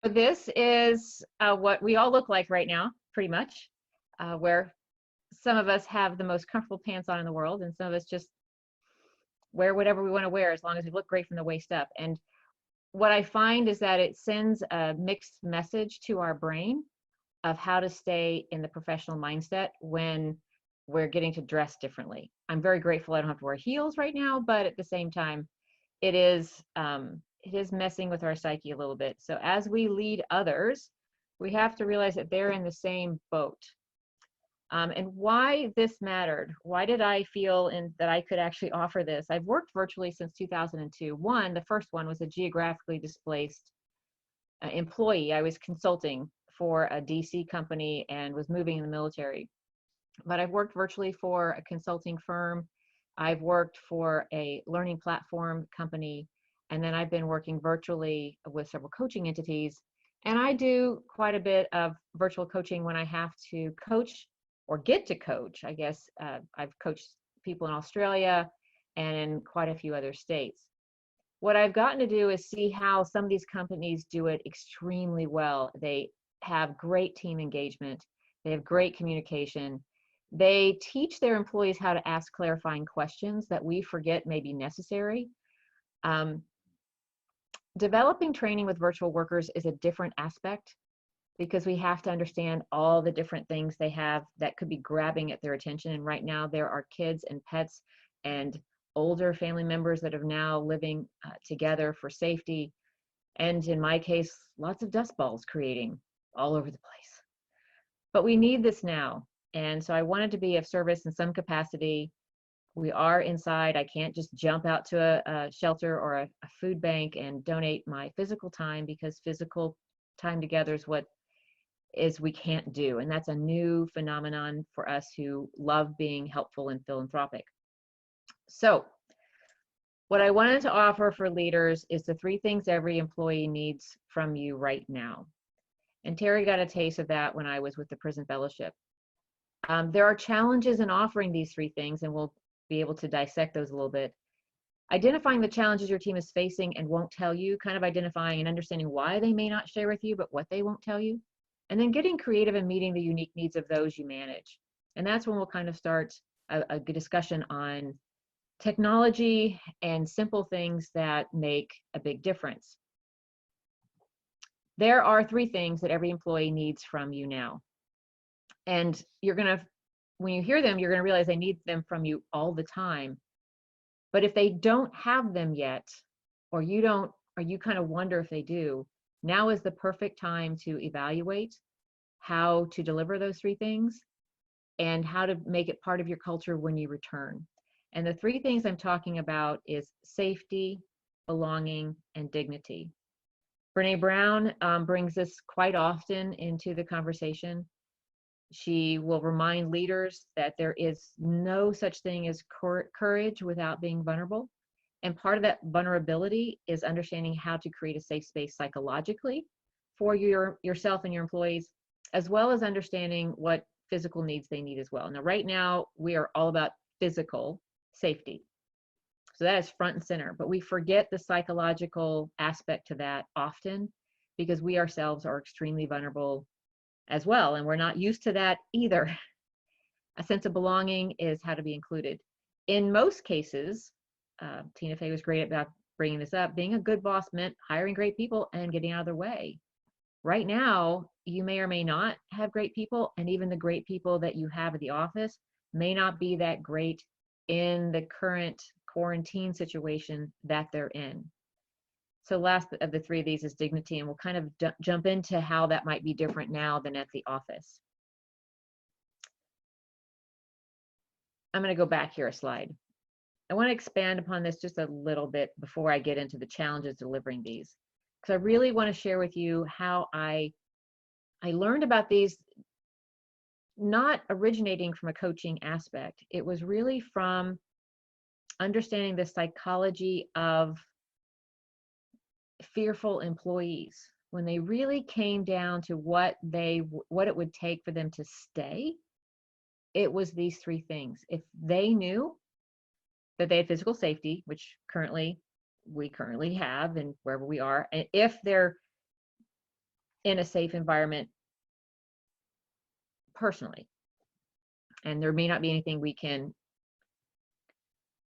This is what we all look like right now, pretty much, where some of us have the most comfortable pants on in the world, and some of us just wear whatever we want to wear as long as we look great from the waist up. And what I find is that it sends a mixed message to our brain of how to stay in the professional mindset when we're getting to dress differently. I'm very grateful I don't have to wear heels right now, but at the same time, it is messing with our psyche a little bit. So as we lead others, we have to realize that they're in the same boat. And why this mattered, why did I feel that I could actually offer this? I've worked virtually since 2002. The first one was a geographically displaced employee. I was consulting for a DC company and was moving in the military. But I've worked virtually for a consulting firm. I've worked for a learning platform company. And then I've been working virtually with several coaching entities. And I do quite a bit of virtual coaching when I have to coach or get to coach. I guess I've coached people in Australia and in quite a few other states. What I've gotten to do is see how some of these companies do it extremely well. They have great team engagement. They have great communication. They teach their employees how to ask clarifying questions that we forget may be necessary. Developing training with virtual workers is a different aspect because we have to understand all the different things they have that could be grabbing at their attention. And right now there are kids and pets and older family members that are now living together for safety. And in my case, lots of dust balls creating all over the place. But we need this now. And so I wanted to be of service in some capacity. We are inside. I can't just jump out to a shelter or a food bank and donate my physical time, because physical time together is what we can't do. And that's a new phenomenon for us who love being helpful and philanthropic. So what I wanted to offer for leaders is the 3 things every employee needs from you right now. And Terry got a taste of that when I was with the Prison Fellowship. There are challenges in offering these 3 things, and we'll be able to dissect those a little bit. Identifying the challenges your team is facing and won't tell you, kind of identifying and understanding why they may not share with you, but what they won't tell you. And then getting creative and meeting the unique needs of those you manage. And that's when we'll kind of start a discussion on technology and simple things that make a big difference. There are 3 things that every employee needs from you now. And when you hear them, you're going to realize they need them from you all the time. But if they don't have them yet, or you kind of wonder if they do, now is the perfect time to evaluate how to deliver those 3 things and how to make it part of your culture when you return. And the 3 things I'm talking about is safety, belonging, and dignity. Brene Brown brings this quite often into the conversation. She will remind leaders that there is no such thing as courage without being vulnerable. And part of that vulnerability is understanding how to create a safe space psychologically for yourself and your employees, as well as understanding what physical needs they need as well. Now, right now, we are all about physical safety. So that is front and center, but we forget the psychological aspect to that often because we ourselves are extremely vulnerable as well, and we're not used to that either. A sense of belonging is how to be included. In most cases, Tina Fey was great about bringing this up, being a good boss meant hiring great people and getting out of their way. Right now, you may or may not have great people, and even the great people that you have at the office may not be that great in the current quarantine situation that they're in. So last of the 3 of these is dignity, and we'll kind of jump into how that might be different now than at the office. I'm going to go back here a slide. I want to expand upon this just a little bit before I get into the challenges delivering these, because I really want to share with you how I learned about these, not originating from a coaching aspect. It was really from understanding the psychology of fearful employees. When they really came down to what it would take for them to stay, it was these 3 things. If they knew that they had physical safety, which we currently have and wherever we are, and if their in a safe environment personally. And there may not be anything we can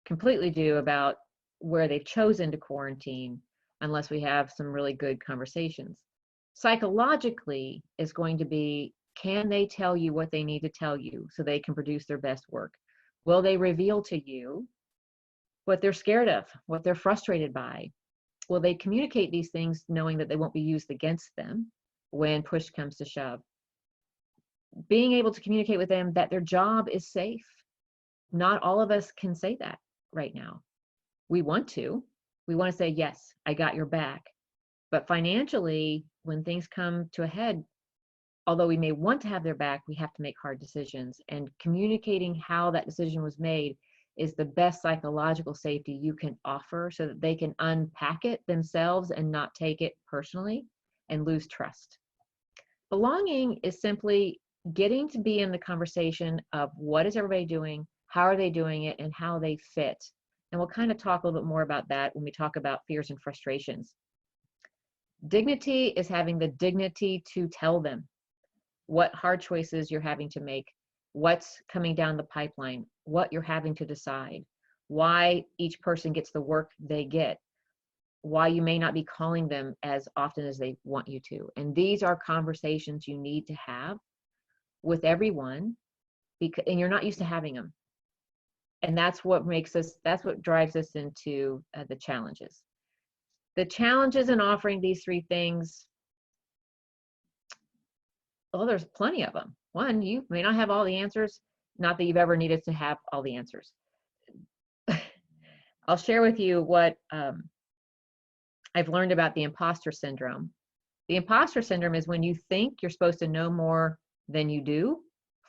completely do about where they've chosen to quarantine unless we have some really good conversations. Psychologically is going to be, can they tell you what they need to tell you so they can produce their best work? Will they reveal to you what they're scared of, what they're frustrated by? Will they communicate these things knowing that they won't be used against them when push comes to shove? Being able to communicate with them that their job is safe. Not all of us can say that right now. We want to. We want to say, yes, I got your back. But financially, when things come to a head, although we may want to have their back, we have to make hard decisions. And communicating how that decision was made is the best psychological safety you can offer so that they can unpack it themselves and not take it personally and lose trust. Belonging is simply getting to be in the conversation of what is everybody doing, how are they doing it, and how they fit. And we'll kind of talk a little bit more about that when we talk about fears and frustrations. Dignity is having the dignity to tell them what hard choices you're having to make, what's coming down the pipeline, what you're having to decide, why each person gets the work they get, why you may not be calling them as often as they want you to. And these are conversations you need to have with everyone, because, and you're not used to having them. And that's what drives us into the challenges. The challenges in offering these three things, well, there's plenty of them. One, you may not have all the answers, not that you've ever needed to have all the answers. I'll share with you what I've learned about the imposter syndrome. The imposter syndrome is when you think you're supposed to know more than you do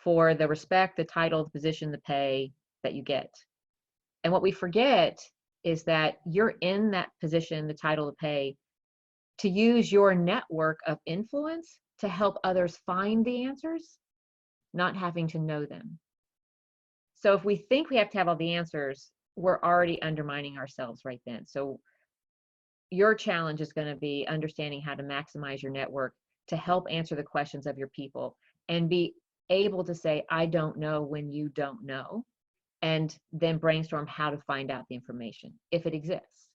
for the respect, the title, the position, the pay that you get. And what we forget is that you're in that position, the title, the pay, to use your network of influence to help others find the answers, not having to know them. So if we think we have to have all the answers, we're already undermining ourselves right then. So your challenge is going to be understanding how to maximize your network to help answer the questions of your people and be able to say, I don't know when you don't know, and then brainstorm how to find out the information if it exists.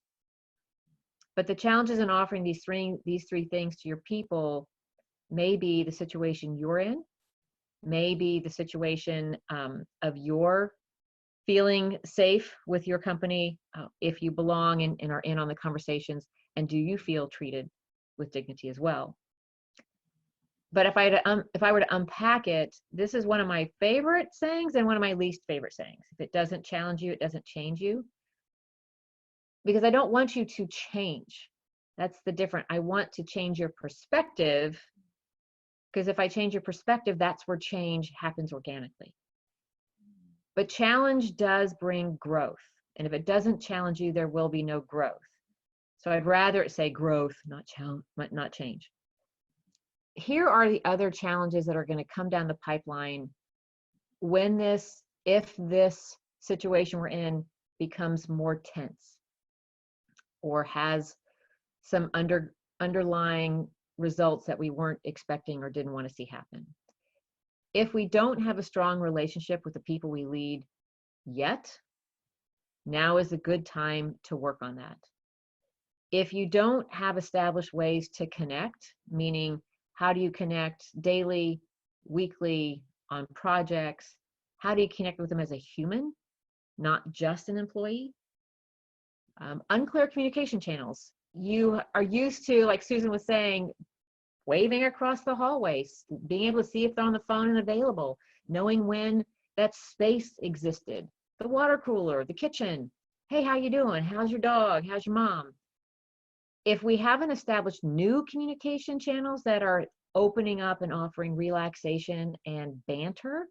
But the challenges in offering these three things to your people may be the situation you're in, maybe the situation of your feeling safe with your company, if you belong and are in on the conversations, and do you feel treated with dignity as well? But if I were to unpack it, this is one of my favorite sayings and one of my least favorite sayings. If it doesn't challenge you, it doesn't change you. Because I don't want you to change. That's the difference. I want to change your perspective, because if I change your perspective, that's where change happens organically. But challenge does bring growth. And if it doesn't challenge you, there will be no growth. So I'd rather it say growth, not change. Here are the other challenges that are going to come down the pipeline if this situation we're in becomes more tense or has some underlying results that we weren't expecting or didn't want to see happen. If we don't have a strong relationship with the people we lead yet, now is a good time to work on that. If you don't have established ways to connect, meaning how do you connect daily, weekly, on projects? How do you connect with them as a human, not just an employee? Unclear communication channels. You are used to, like Susan was saying, waving across the hallways, being able to see if they're on the phone and available, knowing when that space existed, the water cooler, the kitchen. Hey, how you doing? How's your dog? How's your mom? If we haven't established new communication channels that are opening up and offering relaxation and banter,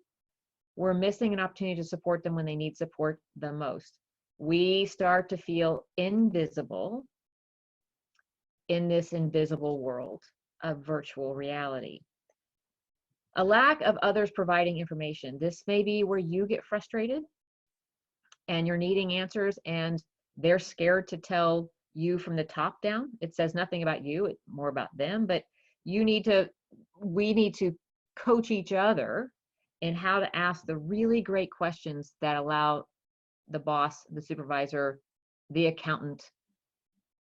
we're missing an opportunity to support them when they need support the most. We start to feel invisible in this invisible world of virtual reality. A lack of others providing information. This may be where you get frustrated and you're needing answers and they're scared to tell you from the top down. It says nothing about you, it's more about them, but we need to coach each other in how to ask the really great questions that allow the boss, the supervisor, the accountant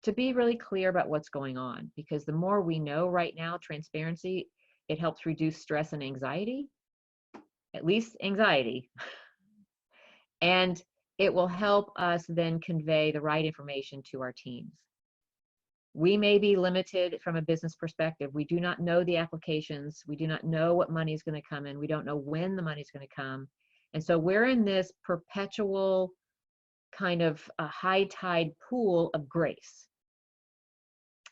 to be really clear about what's going on. Because the more we know right now, transparency, it helps reduce stress and anxiety, at least anxiety. And it will help us then convey the right information to our teams. We may be limited from a business perspective. We do not know the applications. We do not know what money is going to come in. We don't know when the money is going to come. And so we're in this perpetual kind of a high tide pool of grace.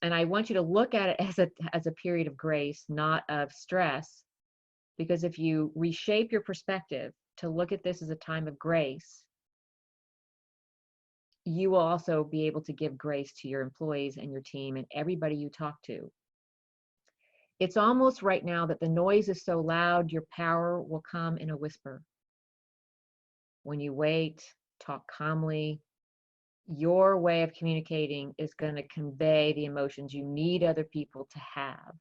And I want you to look at it as a period of grace, not of stress, because if you reshape your perspective to look at this as a time of grace, you will also be able to give grace to your employees and your team and everybody you talk to. It's almost right now that the noise is so loud, your power will come in a whisper. When you wait, talk calmly, your way of communicating is going to convey the emotions you need other people to have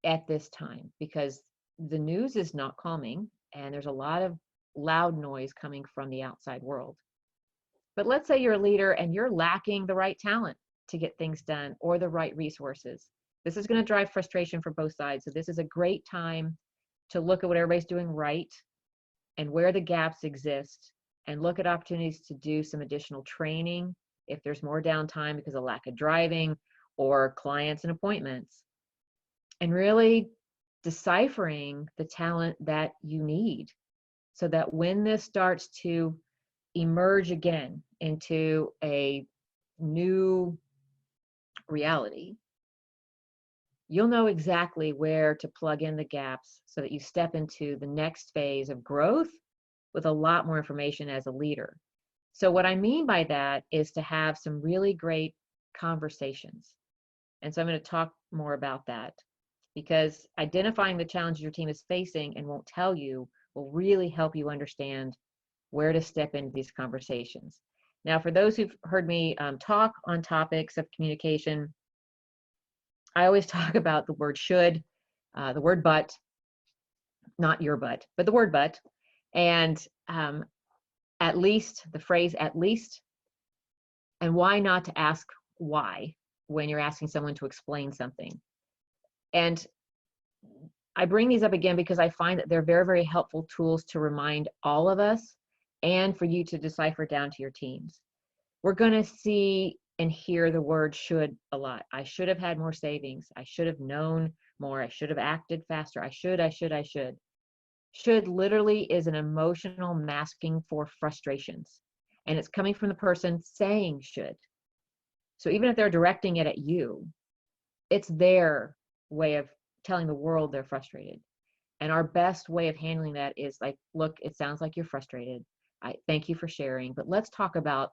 at this time, because the news is not calming and there's a lot of loud noise coming from the outside world. But let's say you're a leader and you're lacking the right talent to get things done or the right resources. This is going to drive frustration for both sides. So this is a great time to look at what everybody's doing right and where the gaps exist, and look at opportunities to do some additional training if there's more downtime because of lack of driving or clients and appointments, and really deciphering the talent that you need so that when this starts to emerge again into a new reality, you'll know exactly where to plug in the gaps so that you step into the next phase of growth with a lot more information as a leader. So what I mean by that is to have some really great conversations. And so I'm going to talk more about that, because identifying the challenges your team is facing and won't tell you will really help you understand where to step into these conversations. Now, for those who've heard me talk on topics of communication, I always talk about the word should, the word but, not your but the word but, and at least, the phrase at least, and why not to ask why when you're asking someone to explain something. And I bring these up again because I find that they're very, very helpful tools to remind all of us and for you to decipher down to your teams. We're going to see and hear the word should a lot. I should have had more savings. I should have known more. I should have acted faster. I should. Should literally is an emotional masking for frustrations. And it's coming from the person saying should. So even if they're directing it at you, it's their way of telling the world they're frustrated. And our best way of handling that is like, look, it sounds like you're frustrated. I thank you for sharing, but let's talk about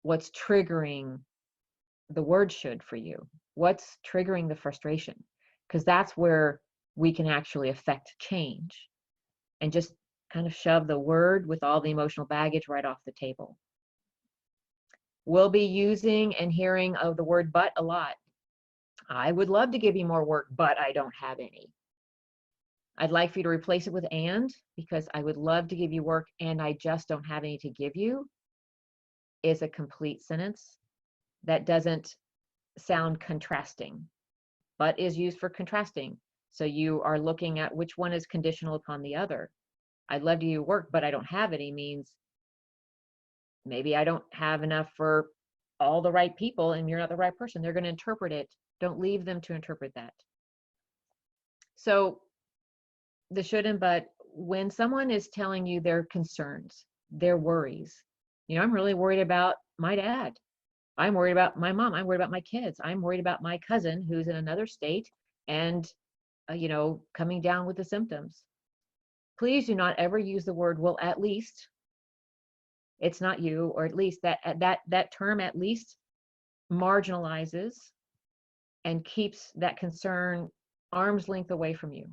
what's triggering the word should for you. What's triggering the frustration? Because that's where we can actually affect change, and just kind of shove the word with all the emotional baggage right off the table. We'll be using and hearing of the word but a lot. I would love to give you more work, but I don't have any. I'd like for you to replace it with and, because I would love to give you work and I just don't have any to give you, is a complete sentence that doesn't sound contrasting, but is used for contrasting. So you are looking at which one is conditional upon the other. I'd love to give you work, but I don't have any means maybe I don't have enough for all the right people and you're not the right person. They're going to interpret it. Don't leave them to interpret that. So the should and but, when someone is telling you their concerns, their worries, I'm really worried about my dad. I'm worried about my mom. I'm worried about my kids. I'm worried about my cousin who's in another state and, coming down with the symptoms. Please do not ever use the word, well, at least. It's not you, or at least that term at least marginalizes and keeps that concern arm's length away from you.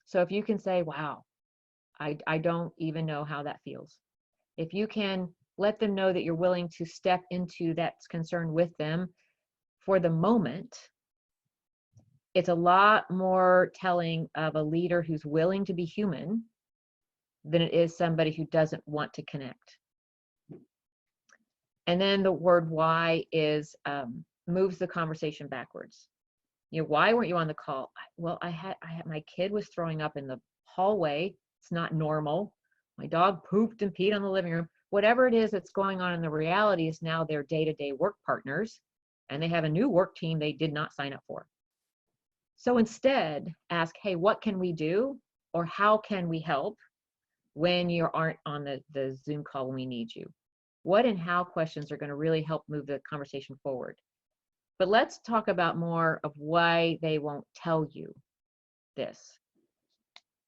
So if you can say, wow, I don't even know how that feels. If you can let them know that you're willing to step into that concern with them for the moment, It's a lot more telling of a leader who's willing to be human than it is somebody who doesn't want to connect. And then the word why is moves the conversation backwards. You know, why weren't you on the call? Well, I had my kid was throwing up in the hallway. It's not normal. My dog pooped and peed on the living room. Whatever it is that's going on in the reality is now their day-to-day work partners, and they have a new work team they did not sign up for. So instead, ask, hey, what can we do? Or how can we help when you aren't on the Zoom call when we need you? What and how questions are going to really help move the conversation forward. But let's talk about more of why they won't tell you this.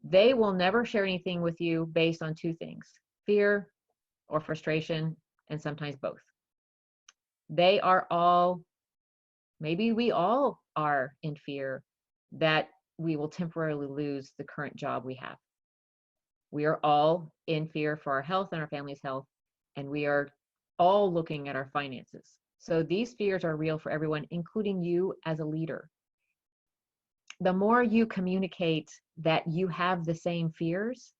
They will never share anything with you based on two things: fear or frustration, and sometimes both. They are all, maybe we all are in fear that we will temporarily lose the current job we have. We are all in fear for our health and our family's health, and we are all looking at our finances. So these fears are real for everyone, including you as a leader. The more you communicate that you have the same fears,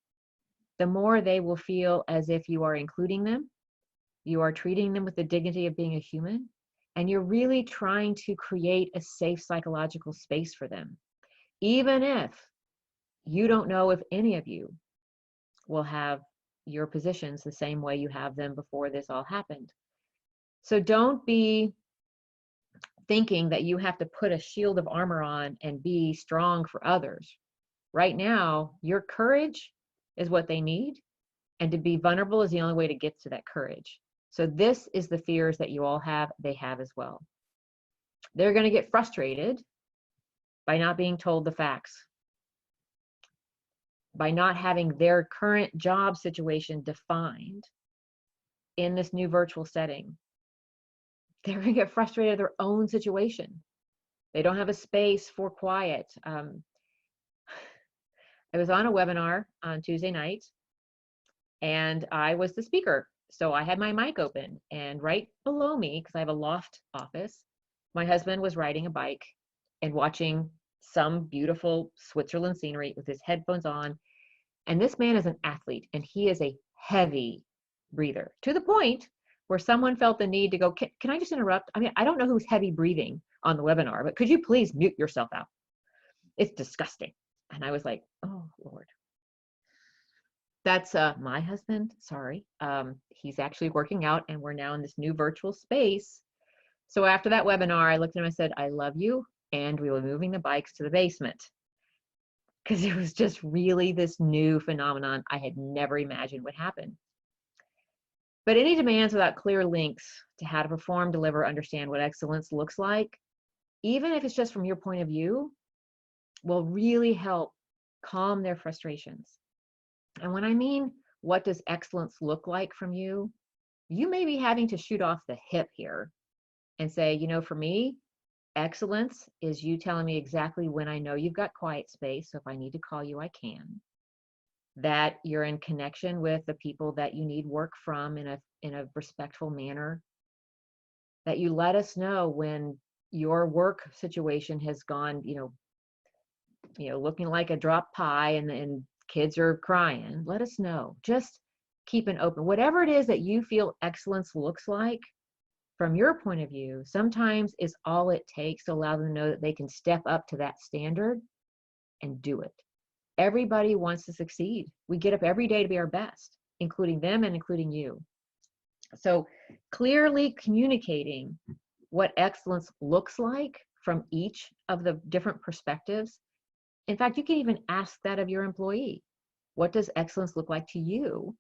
the more they will feel as if you are including them, you are treating them with the dignity of being a human, and you're really trying to create a safe psychological space for them. Even if you don't know if any of you will have your positions the same way you have them before this all happened. So don't be thinking that you have to put a shield of armor on and be strong for others. Right now, your courage is what they need, and to be vulnerable is the only way to get to that courage. So this is the fears that you all have, they have as well. They're going to get frustrated by not being told the facts, by not having their current job situation defined in this new virtual setting. They're going to get frustrated at their own situation. They don't have a space for quiet. I was on a webinar on Tuesday night, and I was the speaker. So I had my mic open, and right below me, because I have a loft office, my husband was riding a bike and watching some beautiful Switzerland scenery with his headphones on. And this man is an athlete, and he is a heavy breather, to the point where someone felt the need to go, can I just interrupt? I mean, I don't know who's heavy breathing on the webinar, but could you please mute yourself out? It's disgusting. And I was like, oh, Lord. That's my husband, sorry. He's actually working out, and we're now in this new virtual space. So after that webinar, I looked at him and I said, I love you, and we were moving the bikes to the basement. Because it was just really this new phenomenon I had never imagined would happen. But any demands without clear links to how to perform, deliver, understand what excellence looks like, even if it's just from your point of view, will really help calm their frustrations. And when I mean, what does excellence look like from you? You may be having to shoot off the hip here and say, you know, for me, excellence is you telling me exactly when I know you've got quiet space, so if I need to call you, I can. That you're in connection with the people that you need work from in a respectful manner. That you let us know when your work situation has gone, looking like a dropped pie and kids are crying. Let us know. Just keep an open. Whatever it is that you feel excellence looks like, from your point of view, sometimes is all it takes to allow them to know that they can step up to that standard and do it. Everybody wants to succeed. We get up every day to be our best, including them and including you. So clearly communicating what excellence looks like from each of the different perspectives. In fact, you can even ask that of your employee. What does excellence look like to you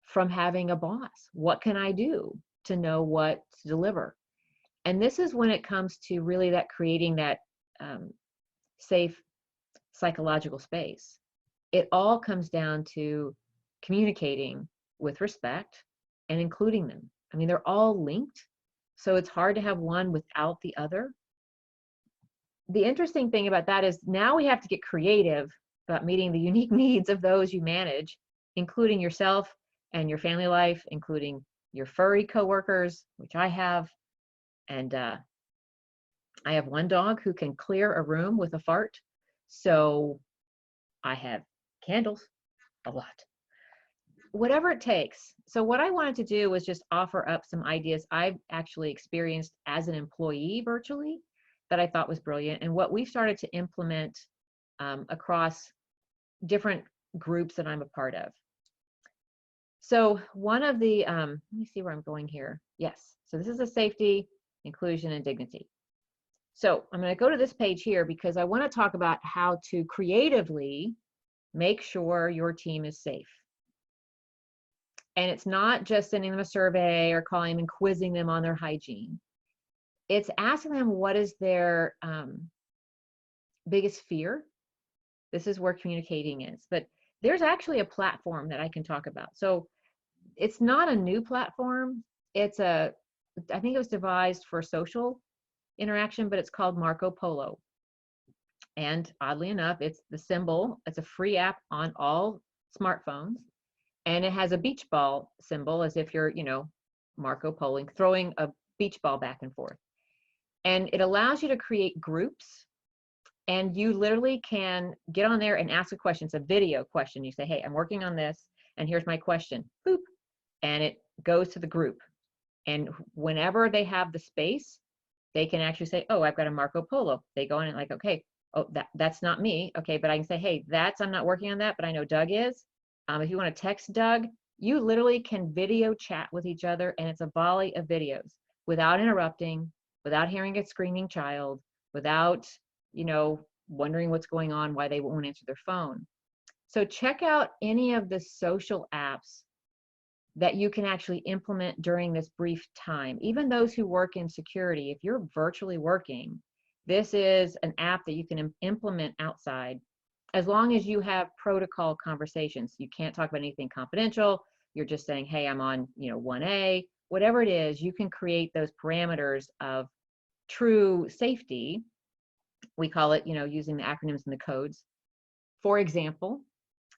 from having a boss? What can I do to know what to deliver? And this is when it comes to really that creating that safe psychological space. It all comes down to communicating with respect and including them. I mean, they're all linked, so it's hard to have one without the other. The interesting thing about that is now we have to get creative about meeting the unique needs of those you manage, including yourself and your family life, including your furry coworkers, which I have. And I have one dog who can clear a room with a fart. So I have candles, a lot, whatever it takes. So what I wanted to do was just offer up some ideas I've actually experienced as an employee virtually that I thought was brilliant, and what we've started to implement across different groups that I'm a part of. So one of the, let me see where I'm going here. Yes, so this is a safety, inclusion, and dignity. So I'm going to go to this page here because I want to talk about how to creatively make sure your team is safe. And it's not just sending them a survey or calling them and quizzing them on their hygiene. It's asking them what is their biggest fear. This is where communicating is. But there's actually a platform that I can talk about. So it's not a new platform. It's I think it was devised for social interaction, but it's called Marco Polo. And oddly enough, it's the symbol. It's a free app on all smartphones. And it has a beach ball symbol as if you're, Marco Poloing, throwing a beach ball back and forth. And it allows you to create groups, and you literally can get on there and ask a question. It's a video question. You say, hey, I'm working on this, and here's my question. Boop. And it goes to the group. And whenever they have the space, they can actually say, oh, I've got a Marco Polo. They go in and like, okay, oh, that's not me. Okay, but I can say, hey, I'm not working on that, but I know Doug is. If you want to text Doug, you literally can video chat with each other, and it's a volley of videos without interrupting, without hearing a screaming child, without, wondering what's going on, why they won't answer their phone. So check out any of the social apps that you can actually implement during this brief time. Even those who work in security, if you're virtually working, this is an app that you can implement outside, as long as you have protocol conversations. You can't talk about anything confidential. You're just saying, hey, I'm on 1A, whatever it is, you can create those parameters of true safety. We call it, using the acronyms and the codes. For example,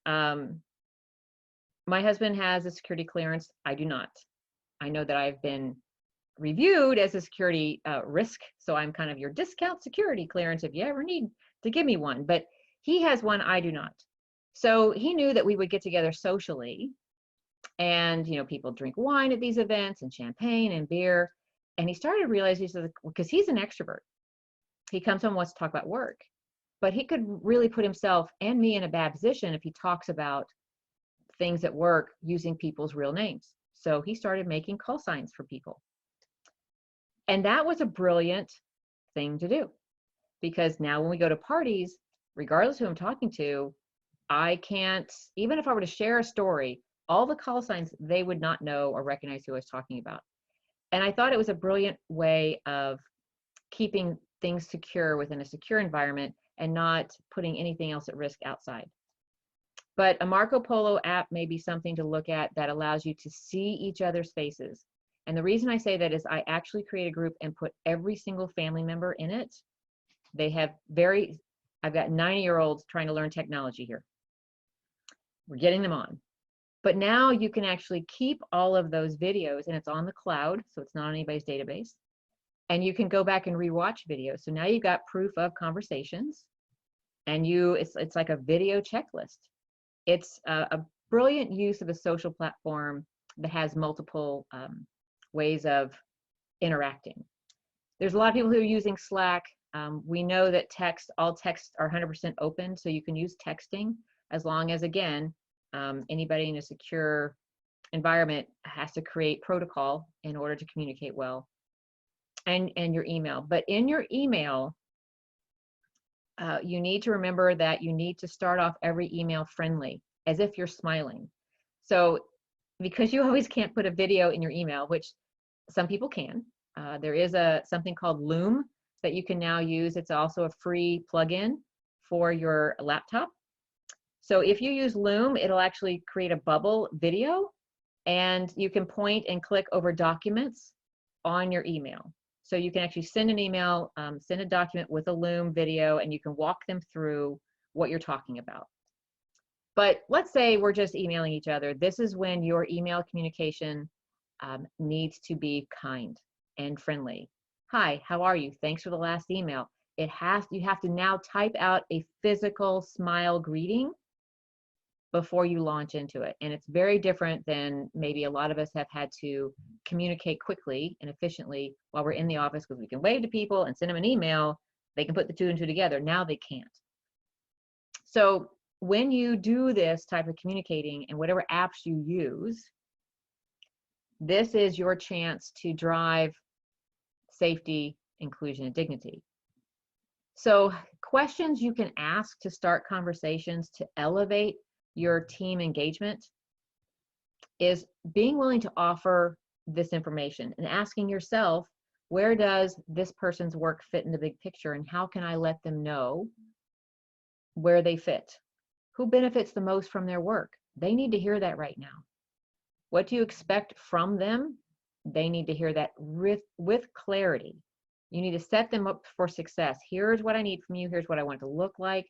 my husband has a security clearance. I do not. I know that I've been reviewed as a security risk, so I'm kind of your discount security clearance if you ever need to give me one. But he has one, I do not. So he knew that we would get together socially, and people drink wine at these events and champagne and beer. And he started realizing, he said, because he's an extrovert, he comes home and wants to talk about work, but he could really put himself and me in a bad position if he talks about things at work using people's real names. So he started making call signs for people. And that was a brilliant thing to do, because now when we go to parties, regardless who I'm talking to, I can't, even if I were to share a story, all the call signs, they would not know or recognize who I was talking about. And I thought it was a brilliant way of keeping things secure within a secure environment and not putting anything else at risk outside. But a Marco Polo app may be something to look at that allows you to see each other's faces. And the reason I say that is I actually create a group and put every single family member in it. They have I've got 90-year-olds trying to learn technology here. We're getting them on. But now you can actually keep all of those videos, and it's on the cloud, so it's not on anybody's database. And you can go back and rewatch videos. So now you've got proof of conversations, and it's like a video checklist. It's a brilliant use of a social platform that has multiple ways of interacting. There's a lot of people who are using Slack. We know that all texts are 100% open, so you can use texting as long as, again, anybody in a secure environment has to create protocol in order to communicate well, and your email. But in your email, you need to remember that you need to start off every email friendly, as if you're smiling. So because you always can't put a video in your email, which some people can, there is something called Loom that you can now use. It's also a free plugin for your laptop. So if you use Loom, it'll actually create a bubble video, and you can point and click over documents on your email. So you can actually send an email, send a document with a Loom video, and you can walk them through what you're talking about. But let's say we're just emailing each other. This is when your email communication needs to be kind and friendly. Hi, how are you? Thanks for the last email. You have to now type out a physical smile greeting before you launch into it. And it's very different than maybe a lot of us have had to communicate quickly and efficiently while we're in the office, because we can wave to people and send them an email. They can put the two and two together. Now they can't. So when you do this type of communicating and whatever apps you use, this is your chance to drive safety, inclusion, and dignity. So questions you can ask to start conversations to elevate your team engagement is being willing to offer this information and asking yourself, where does this person's work fit in the big picture, and how can I let them know where they fit? Who benefits the most from their work? They need to hear that right now. What do you expect from them? They need to hear that with clarity. You need to set them up for success. Here's what I need from you. Here's what I want it to look like.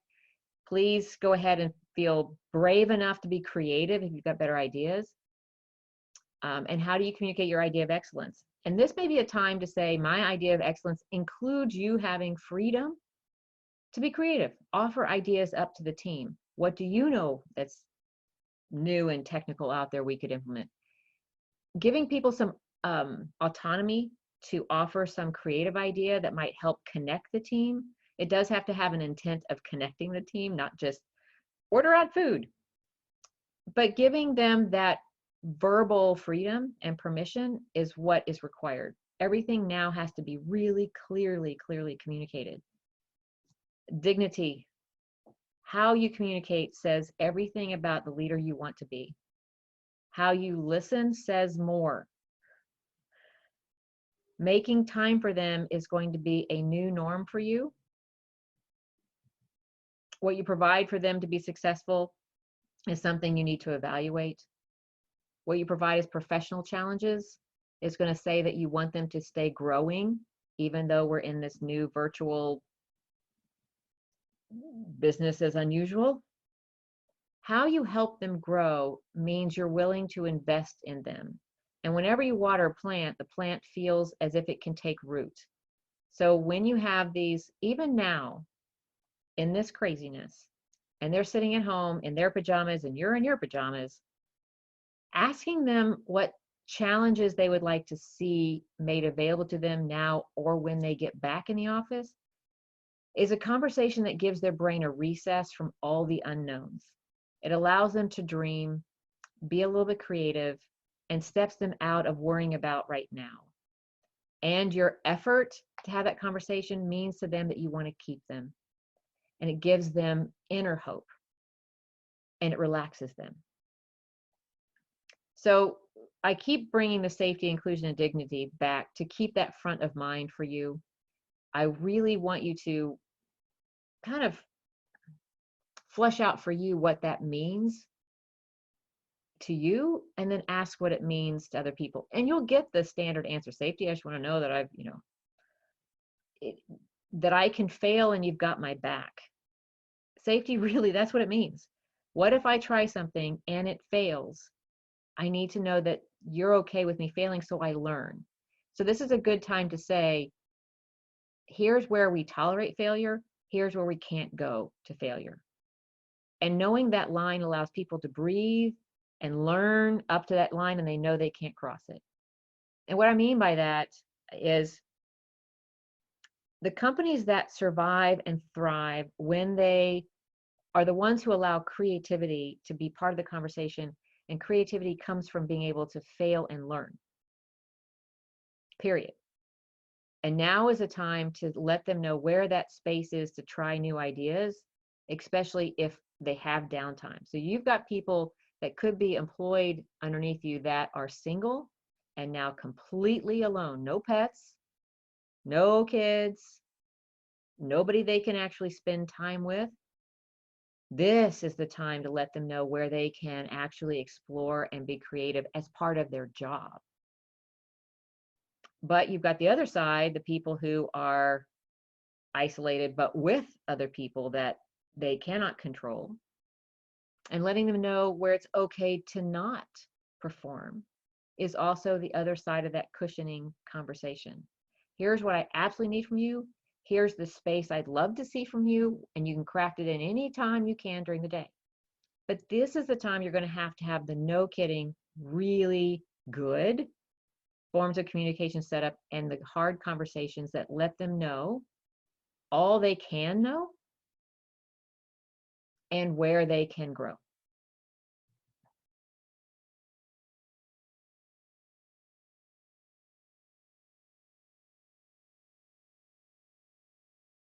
Please go ahead and feel brave enough to be creative if you've got better ideas. And how do you communicate your idea of excellence? And this may be a time to say, my idea of excellence includes you having freedom to be creative. Offer ideas up to the team. What do you know that's new and technical out there we could implement? Giving people some autonomy to offer some creative idea that might help connect the team. It does have to have an intent of connecting the team, not just order out food. But giving them that verbal freedom and permission is what is required. Everything now has to be really clearly communicated. Dignity. How you communicate says everything about the leader you want to be. How you listen says more. Making time for them is going to be a new norm for you. What you provide for them to be successful is something you need to evaluate. What you provide as professional challenges is going to say that you want them to stay growing, even though we're in this new virtual business as unusual. How you help them grow means you're willing to invest in them. And whenever you water a plant, the plant feels as if it can take root. So when you have these, even now, in this craziness, and they're sitting at home in their pajamas and you're in your pajamas, asking them what challenges they would like to see made available to them now or when they get back in the office is a conversation that gives their brain a recess from all the unknowns. It allows them to dream, be a little bit creative, and steps them out of worrying about right now. And your effort to have that conversation means to them that you want to keep them. And it gives them inner hope. And it relaxes them. So I keep bringing the safety, inclusion, and dignity back to keep that front of mind for you. I really want you to kind of flesh out for you what that means to you, and then ask what it means to other people. And you'll get the standard answer. Safety, I just want to know that that I can fail and you've got my back. Safety, really, that's what it means. What if I try something and it fails? I need to know that you're okay with me failing, so I learn. So this is a good time to say, here's where we tolerate failure. Here's where we can't go to failure. And knowing that line allows people to breathe and learn up to that line, and they know they can't cross it. And what I mean by that is the companies that survive and thrive when they are the ones who allow creativity to be part of the conversation, and creativity comes from being able to fail and learn. Period. And now is a time to let them know where that space is to try new ideas, especially if they have downtime. So you've got people that could be employed underneath you that are single and now completely alone. No pets, no kids, nobody they can actually spend time with. This is the time to let them know where they can actually explore and be creative as part of their job. But you've got the other side, the people who are isolated, but with other people that they cannot control, and letting them know where it's okay to not perform is also the other side of that cushioning conversation. Here's what I absolutely need from you. Here's the space I'd love to see from you, and you can craft it in any time you can during the day. But this is the time you're going to have the no kidding, really good forms of communication set up and the hard conversations that let them know all they can know and where they can grow.